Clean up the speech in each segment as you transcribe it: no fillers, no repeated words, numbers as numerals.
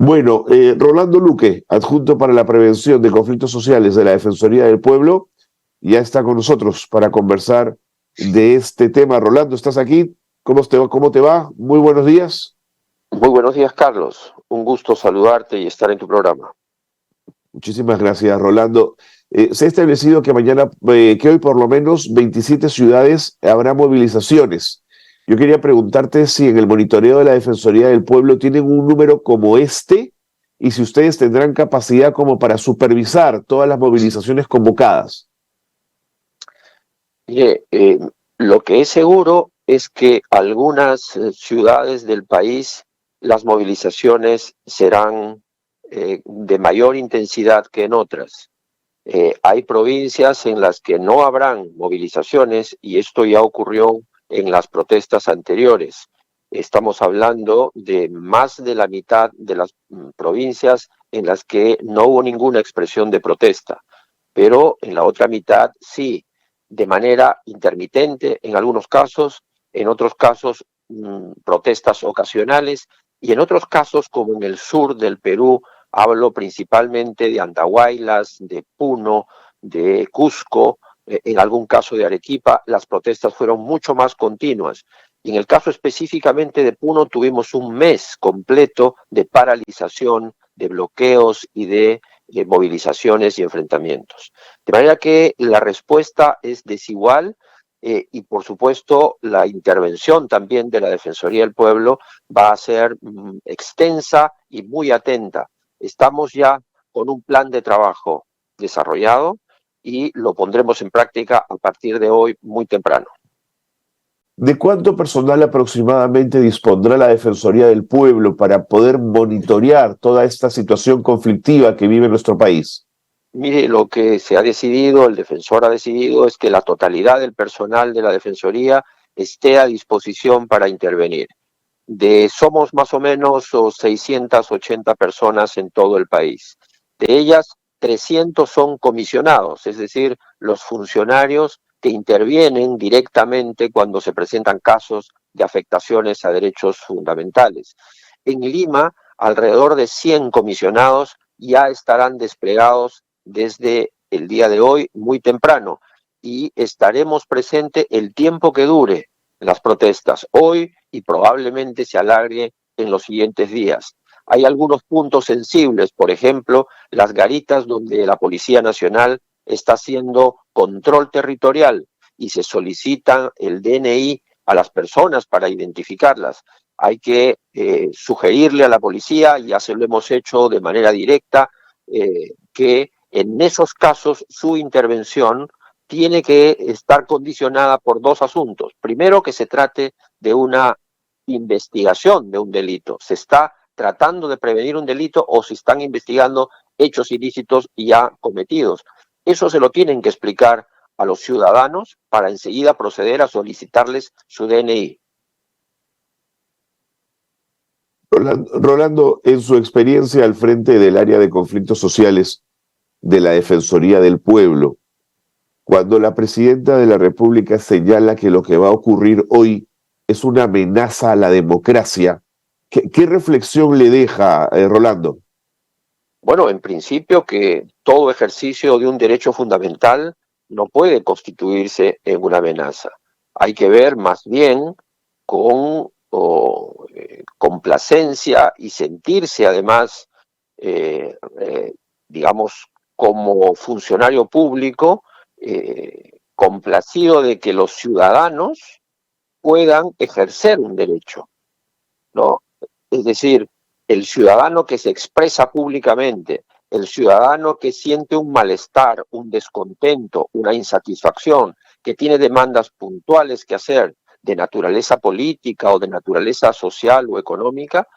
Bueno, Rolando Luque, adjunto para la prevención de conflictos sociales de la Defensoría del Pueblo, ya está con nosotros para conversar de este tema. Rolando, ¿estás aquí? ¿Cómo te va? Muy buenos días. Muy buenos días, Carlos. Un gusto saludarte y estar en tu programa. Muchísimas gracias, Rolando. Se ha establecido que que hoy por lo menos 27 ciudades habrá movilizaciones. Yo quería preguntarte si en el monitoreo de la Defensoría del Pueblo tienen un número como este y si ustedes tendrán capacidad como para supervisar todas las movilizaciones convocadas. Mire, lo que es seguro es que algunas ciudades del país, las movilizaciones serán de mayor intensidad que en otras. Hay provincias en las que no habrán movilizaciones y esto ya ocurrió en las protestas anteriores. Estamos hablando de más de la mitad de las provincias en las que no hubo ninguna expresión de protesta, pero en la otra mitad sí, de manera intermitente en algunos casos, en otros casos protestas ocasionales y en otros casos, como en el sur del Perú, hablo principalmente de Andahuaylas, de Puno, de Cusco, en algún caso de Arequipa, las protestas fueron mucho más continuas. Y en el caso específicamente de Puno tuvimos un mes completo de paralización, de bloqueos y de movilizaciones y enfrentamientos. De manera que la respuesta es desigual y por supuesto la intervención también de la Defensoría del Pueblo va a ser extensa y muy atenta. Estamos ya con un plan de trabajo desarrollado y lo pondremos en práctica a partir de hoy muy temprano. ¿De cuánto personal aproximadamente dispondrá la Defensoría del Pueblo para poder monitorear toda esta situación conflictiva que vive nuestro país? Mire, lo que se ha decidido, el defensor ha decidido, es que la totalidad del personal de la Defensoría esté a disposición para intervenir. Somos más o menos 680 personas en todo el país. De ellas, 300 son comisionados, es decir, los funcionarios que intervienen directamente cuando se presentan casos de afectaciones a derechos fundamentales. En Lima, alrededor de 100 comisionados ya estarán desplegados desde el día de hoy, muy temprano, y estaremos presentes el tiempo que dure las protestas, hoy y probablemente se alargue en los siguientes días. Hay algunos puntos sensibles, por ejemplo, las garitas donde la Policía Nacional está haciendo control territorial y se solicita el DNI a las personas para identificarlas. Hay que sugerirle a la policía, ya se lo hemos hecho de manera directa, que en esos casos su intervención tiene que estar condicionada por dos asuntos. Primero, que se trate de una investigación de un delito. Se está tratando de prevenir un delito o se están investigando hechos ilícitos ya cometidos. Eso se lo tienen que explicar a los ciudadanos para enseguida proceder a solicitarles su DNI. Rolando, en su experiencia al frente del área de conflictos sociales de la Defensoría del Pueblo, cuando la presidenta de la República señala que lo que va a ocurrir hoy es una amenaza a la democracia, ¿qué reflexión le deja, Rolando? Bueno, en principio que todo ejercicio de un derecho fundamental no puede constituirse en una amenaza. Hay que ver más bien con complacencia y sentirse además, eh, eh, digamos, como funcionario público, complacido de que los ciudadanos puedan ejercer un derecho, ¿no? Es decir, el ciudadano que se expresa públicamente, el ciudadano que siente un malestar, un descontento, una insatisfacción, que tiene demandas puntuales que hacer de naturaleza política o de naturaleza social o económica,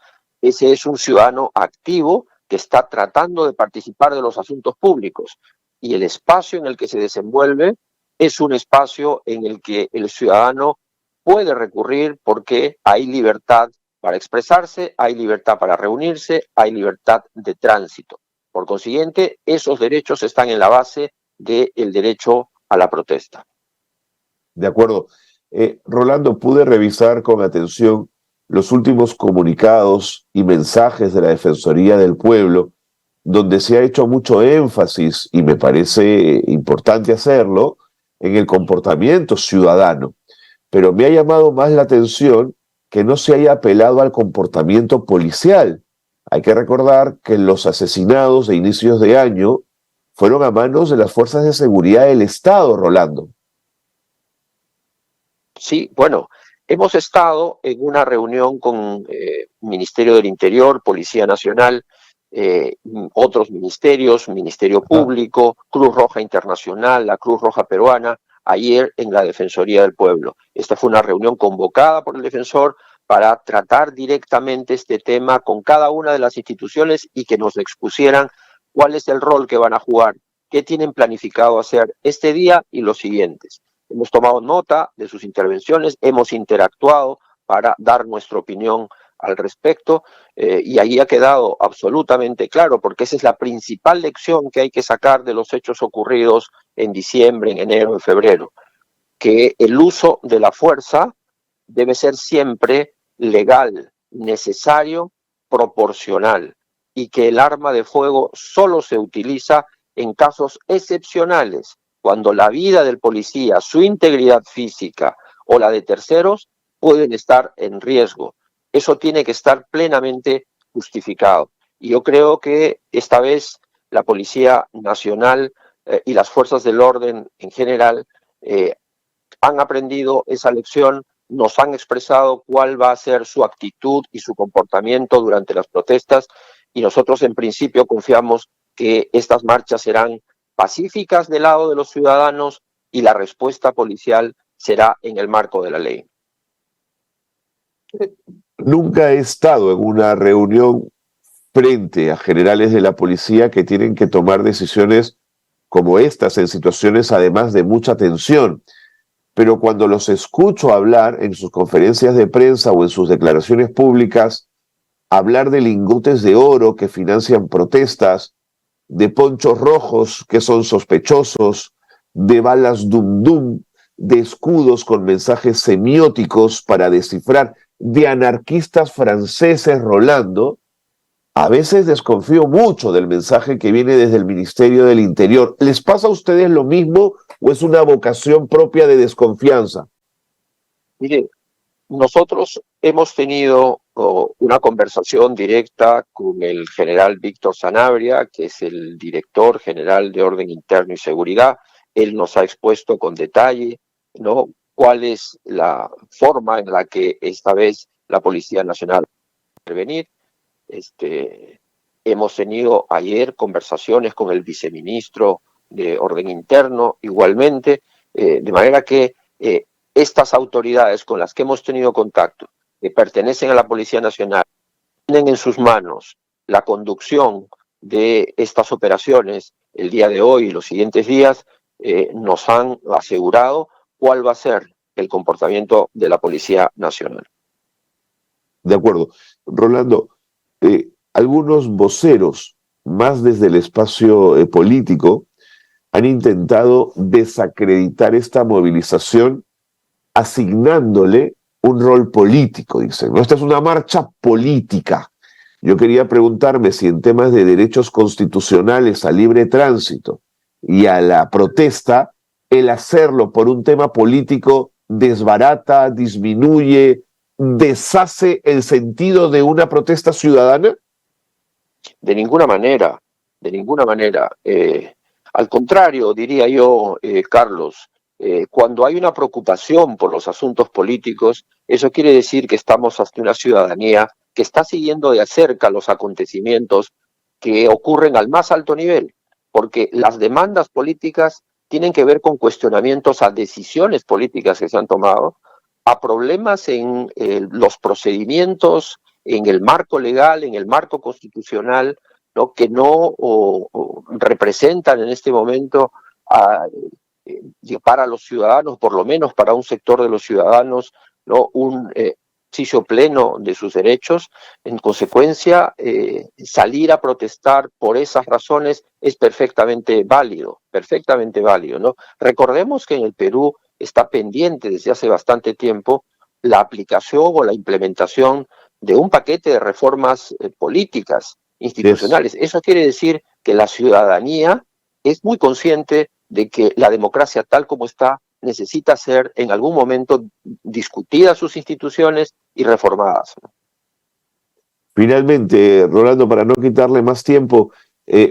ese es un ciudadano activo que está tratando de participar de los asuntos públicos. Y el espacio en el que se desenvuelve es un espacio en el que el ciudadano puede recurrir porque hay libertad para expresarse, hay libertad para reunirse, hay libertad de tránsito. Por consiguiente, esos derechos están en la base del derecho a la protesta. De acuerdo. Rolando, pude revisar con atención los últimos comunicados y mensajes de la Defensoría del Pueblo, donde se ha hecho mucho énfasis, y me parece importante hacerlo, en el comportamiento ciudadano. Pero me ha llamado más la atención que no se haya apelado al comportamiento policial. Hay que recordar que los asesinados de inicios de año fueron a manos de las fuerzas de seguridad del Estado, Rolando. Sí, bueno, hemos estado en una reunión con Ministerio del Interior, Policía Nacional, otros ministerios, Ministerio Ajá. Público, Cruz Roja Internacional, la Cruz Roja Peruana, ayer en la Defensoría del Pueblo. Esta fue una reunión convocada por el defensor para tratar directamente este tema con cada una de las instituciones y que nos expusieran cuál es el rol que van a jugar, qué tienen planificado hacer este día y los siguientes. Hemos tomado nota de sus intervenciones, hemos interactuado para dar nuestra opinión al respecto y ahí ha quedado absolutamente claro, porque esa es la principal lección que hay que sacar de los hechos ocurridos en diciembre, en enero, en febrero, que el uso de la fuerza debe ser siempre legal, necesario, proporcional y que el arma de fuego solo se utiliza en casos excepcionales, cuando la vida del policía, su integridad física o la de terceros pueden estar en riesgo. Eso tiene que estar plenamente justificado. Y yo creo que esta vez la Policía Nacional y las fuerzas del orden en general han aprendido esa lección, nos han expresado cuál va a ser su actitud y su comportamiento durante las protestas y nosotros en principio confiamos que estas marchas serán pacíficas del lado de los ciudadanos y la respuesta policial será en el marco de la ley. Nunca he estado en una reunión frente a generales de la policía que tienen que tomar decisiones como estas en situaciones además de mucha tensión. Pero cuando los escucho hablar en sus conferencias de prensa o en sus declaraciones públicas, hablar de lingotes de oro que financian protestas, de ponchos rojos que son sospechosos, de balas dum dum, de escudos con mensajes semióticos para descifrar, de anarquistas franceses rolando, a veces desconfío mucho del mensaje que viene desde el Ministerio del Interior. ¿Les pasa a ustedes lo mismo o es una vocación propia de desconfianza? Mire, nosotros hemos tenido una conversación directa con el general Víctor Sanabria, que es el director general de Orden Interno y Seguridad. Él nos ha expuesto con detalle, ¿no?, cuál es la forma en la que esta vez la Policía Nacional va a intervenir. Hemos tenido ayer conversaciones con el viceministro de Orden Interno igualmente, de manera que estas autoridades con las que hemos tenido contacto, que pertenecen a la Policía Nacional, tienen en sus manos la conducción de estas operaciones el día de hoy y los siguientes días, nos han asegurado cuál va a ser el comportamiento de la Policía Nacional. De acuerdo. Rolando, algunos voceros, más desde el espacio político, han intentado desacreditar esta movilización asignándole un rol político, dicen. ¿No? Esta es una marcha política. Yo quería preguntarme si en temas de derechos constitucionales a libre tránsito y a la protesta, el hacerlo por un tema político desbarata, disminuye, deshace el sentido de una protesta ciudadana. De ninguna manera, de ninguna manera. Al contrario, diría yo, Carlos, cuando hay una preocupación por los asuntos políticos, eso quiere decir que estamos ante una ciudadanía que está siguiendo de cerca los acontecimientos que ocurren al más alto nivel, porque las demandas políticas tienen que ver con cuestionamientos a decisiones políticas que se han tomado, a problemas en los procedimientos, en el marco legal, en el marco constitucional, ¿no?, que no representan en este momento a, para los ciudadanos, por lo menos para un sector de los ciudadanos, ¿no?, un ejercicio pleno de sus derechos. En consecuencia, salir a protestar por esas razones es perfectamente válido, ¿no? Recordemos que en el Perú está pendiente desde hace bastante tiempo la aplicación o la implementación de un paquete de reformas políticas, Es, institucionales. Eso quiere decir que la ciudadanía es muy consciente de que la democracia tal como está necesita ser en algún momento discutida sus instituciones y reformadas. finalmente, Rolando, para no quitarle más tiempo,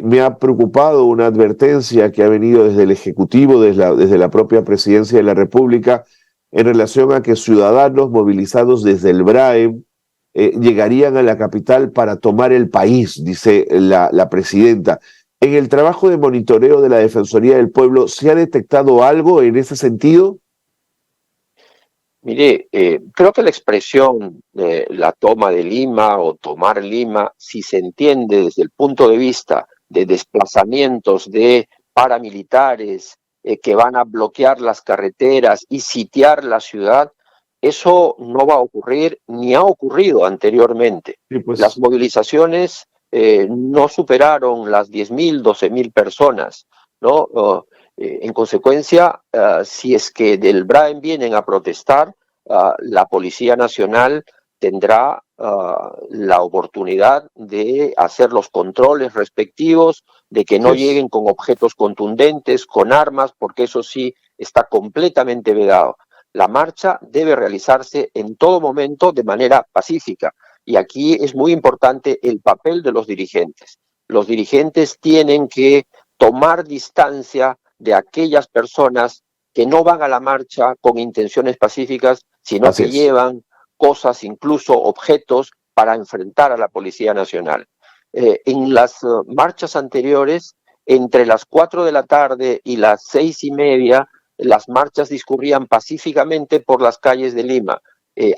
me ha preocupado una advertencia que ha venido desde el Ejecutivo, desde la propia Presidencia de la República, en relación a que ciudadanos movilizados desde el BRAEM llegarían a la capital para tomar el país, dice la presidenta. En el trabajo de monitoreo de la Defensoría del Pueblo, ¿se ha detectado algo en ese sentido? Mire, creo que la expresión de la toma de Lima o tomar Lima, si se entiende desde el punto de vista de desplazamientos de paramilitares que van a bloquear las carreteras y sitiar la ciudad, eso no va a ocurrir ni ha ocurrido anteriormente. Sí, Las pues, movilizaciones no superaron las 10.000, 12.000 personas, ¿no? En consecuencia, si es que del BRAEM vienen a protestar, la Policía Nacional tendrá la oportunidad de hacer los controles respectivos, de que así no es. lleguen con objetos contundentes, con armas, porque eso sí está completamente vedado. La marcha debe realizarse en todo momento de manera pacífica. Y aquí es muy importante el papel de los dirigentes. Los dirigentes tienen que tomar distancia de aquellas personas que no van a la marcha con intenciones pacíficas, sino Así que es. llevan cosas, incluso objetos, para enfrentar a la Policía Nacional. En las marchas anteriores, entre las 4 de la tarde y las 6:30, las marchas discurrían pacíficamente por las calles de Lima.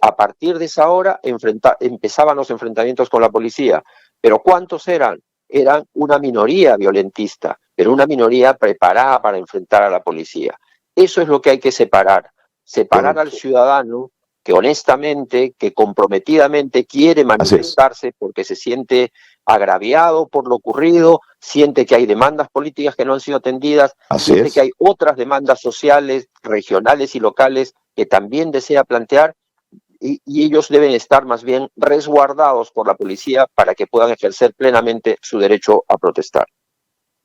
A partir de esa hora empezaban los enfrentamientos con la policía. ¿Pero cuántos eran? Eran una minoría violentista, pero una minoría preparada para enfrentar a la policía. Eso es lo que hay que separar al Correcto. ciudadano que honestamente, que comprometidamente quiere Así es. manifestarse porque se siente agraviado por lo ocurrido, siente que hay demandas políticas que no han sido atendidas, Así siente que es. hay otras demandas sociales, regionales y locales que también desea plantear, y ellos deben estar más bien resguardados por la policía para que puedan ejercer plenamente su derecho a protestar.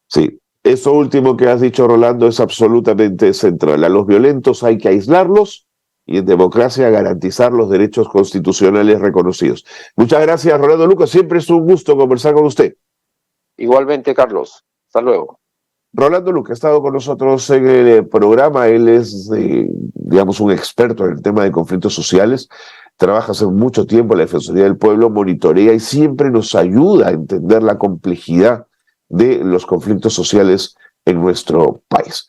Sí. Eso último que has dicho, Rolando, es absolutamente central. A los violentos hay que aislarlos y en democracia garantizar los derechos constitucionales reconocidos. Muchas gracias, Rolando Lucas. Siempre es un gusto conversar con usted. Igualmente, Carlos. Hasta luego. Rolando Luque ha estado con nosotros en el programa. Él es, digamos, un experto en el tema de conflictos sociales. Trabaja hace mucho tiempo en la Defensoría del Pueblo, monitorea y siempre nos ayuda a entender la complejidad de los conflictos sociales en nuestro país.